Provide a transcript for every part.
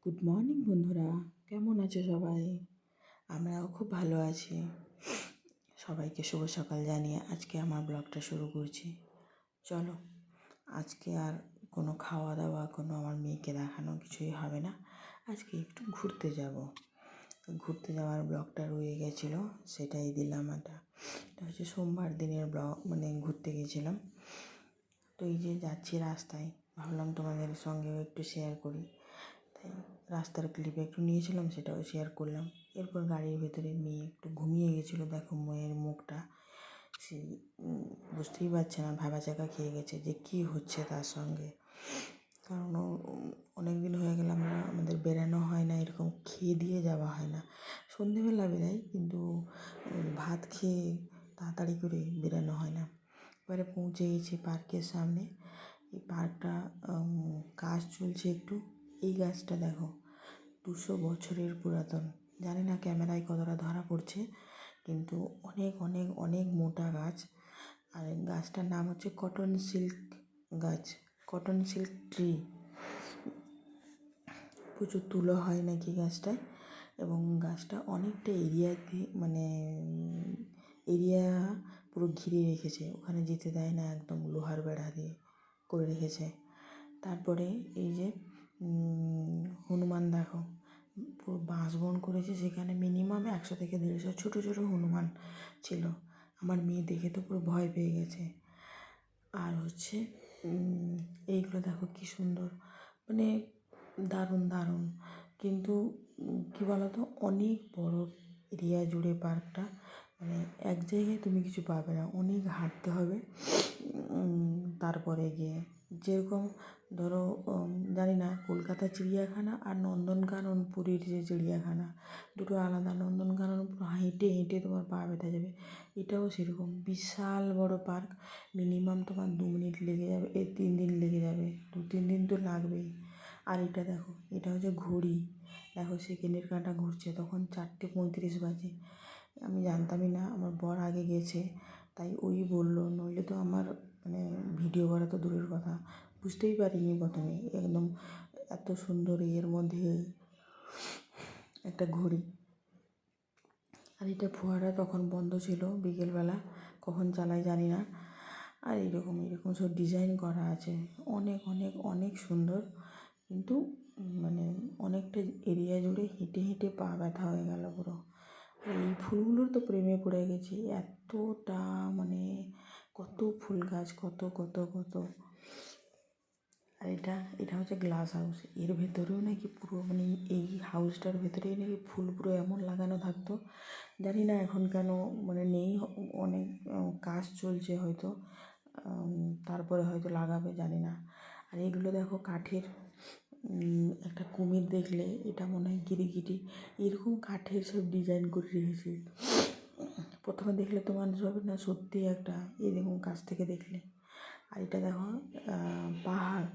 Good morning বন্ধুরা, কেমন আছো সবাই? আমরাও খুব ভালো আছি। সবাইকে শুভ সকাল জানিয়ে আজকে আমার ব্লগটা শুরু করছি। চলো, আজকে আর কোনো খাওয়া দাওয়া, কোনো আমার মেয়েকে দেখানো কিছুই হবে না। আজকে একটু ঘুরতে যাব। ঘুরতে যাওয়ার ব্লগটা রয়ে গেছিলো, সেটাই দিলাম। এটা হচ্ছে সোমবার দিনের ব্লগ, মানে ঘুরতে গেছিলাম। তো এই যে যাচ্ছি রাস্তায়, ভাবলাম তোমাদের সঙ্গেও একটু শেয়ার করি। তাই রাস্তার ক্লিপ একটু নিয়েছিলাম, সেটাও শেয়ার করলাম। এরপর গাড়ির ভেতরে মেয়ে একটু ঘুমিয়ে গেছিলো। দেখো মেয়ের মুখটা, সে বুঝতেই পারছে না, ভ্যাবাচ্যাকা খেয়ে গেছে যে কী হচ্ছে তার সঙ্গে। কারণ অনেক দিন হয়ে গেল আমাদের বেরানো হয় না, এরকম খেয়ে দিয়ে যাওয়া হয় না। সন্ধেবেলা বেরাই, কিন্তু ভাত খেয়ে তাড়াতাড়ি করে বেরানো হয় না। এবারে পৌঁছে গেছি পার্কের সামনে। এই পার্কটা কাজ চলছে একটু। এই গাছটা দেখো, 200 বছরের পুরাতন। জানি না ক্যামেরায় কতটা ধরা পড়ছে, কিন্তু অনেক অনেক অনেক মোটা গাছ। আর গাছটার নাম হচ্ছে কটন সিল্ক গাছ, কটন সিল্ক ট্রি। প্রচুর তুলো হয় নাকি গাছটায়, এবং গাছটা অনেকটা এরিয়াতে, মানে এরিয়া পুরো ঘিরে রেখেছে। ওখানে যেতে দেয় না, একদম লোহার বেড়া দিয়ে করে রেখেছে। তারপরে এই যে হনুমান দেখো, পুরো বাঁশ বন করেছে, সেখানে মিনিমাম 100 থেকে 150 ছোটো ছোটো হনুমান ছিল। আমার মেয়ে দেখে তো পুরো ভয় পেয়ে গেছে। আর হচ্ছে এইগুলো দেখো কী সুন্দর, মানে দারুণ দারুণ। কিন্তু কী বলো তো, অনেক বড় এরিয়া জুড়ে পার্কটা, মানে এক জায়গায় তুমি কিছু পাবে না, অনেক হাঁটতে হবে। তারপরে গিয়ে যেরকম ধরো, জানি না, কলকাতা চিড়িয়াখানা আর নন্দনকানন, পুরীর যে চিড়িয়াখানা, দুটো আলাদা। নন্দনকানন পুরো হেঁটে হেঁটে তোমার পা ব্যথা যাবে, এটাও সেরকম বিশাল বড় পার্ক। মিনিমাম তোমার 2 মিনিট লেগে যাবে, 3 দিন লেগে যাবে, 2-3 দিন তো লাগবেই। আর এটা দেখো, এটা হচ্ছে ঘড়ি। দেখো সেকেন্ডের কাঁটা ঘুরছে, তখন 4:35 বাজে। আমি জানতামই না, আমার বর আগে গেছে, তাই ওই বললো, নইলে তো আমার মানে ভিডিও করা তো দূরের কথা, বুঝতেই পারিনি প্রথমে। একদম এত সুন্দর এর মধ্যে একটা ঘড়ি। আর এটা ফোয়ারা তখন বন্ধ ছিল, বিকেলবেলা, কখন চালাই জানি না। আর এরকম এরকম সব ডিজাইন করা আছে, অনেক অনেক অনেক সুন্দর। কিন্তু মানে অনেকটা এরিয়া জুড়ে হেঁটে হেঁটে পা ব্যথা হয়ে গেল পুরো। এই ফুলগুলোর তো প্রেমে পড়ে গেছি, এতটা মানে কত ফুল গাছ, কত কত কত। আর এটা হচ্ছে গ্লাস হাউস। এর ভেতরেও নাকি পুরো, মানে এই হাউসটার ভেতরেই নাকি ফুল পুরো এমন লাগানো থাকতো। জানি না এখন কেন মানে নেই, অনেক কাজ চলছে হয়তো, তারপরে হয়তো লাগাবে, জানি না। আর এগুলো দেখো কাঠের, একটা কুমির দেখলে এটা মনে হয় গিরিগিটি, এরকম কাঠের সব ডিজাইন করে রেখেছে। প্রথমে দেখলে তো মানুষ ভাবে না সত্যি একটা, এরকম কাছ থেকে দেখলে। আর এটা দেখো পাহাড়।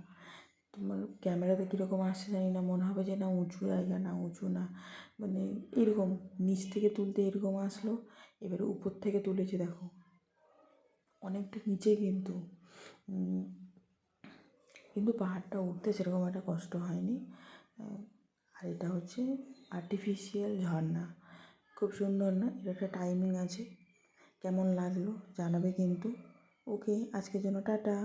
তোমার ক্যামেরাতে কীরকম আসছে জানি না, মনে হবে যে না উঁচু জায়গা, না উঁচু না, মানে এরকম নিচ থেকে তুলতে এরকম আসলো, এবারে উপর থেকে তুলেছে দেখো অনেকটা নিচে। কিন্তু পাহাড়টা উঠতে সেরকম একটা কষ্ট হয়নি। আর এটা হচ্ছে আর্টিফিশিয়াল ঝর্ণা, খুব সুন্দর না? এটা একটা টাইমিং আছে। কেমন লাগলো জানাবে কিন্তু। ওকে, আজকের জন্য টাটা।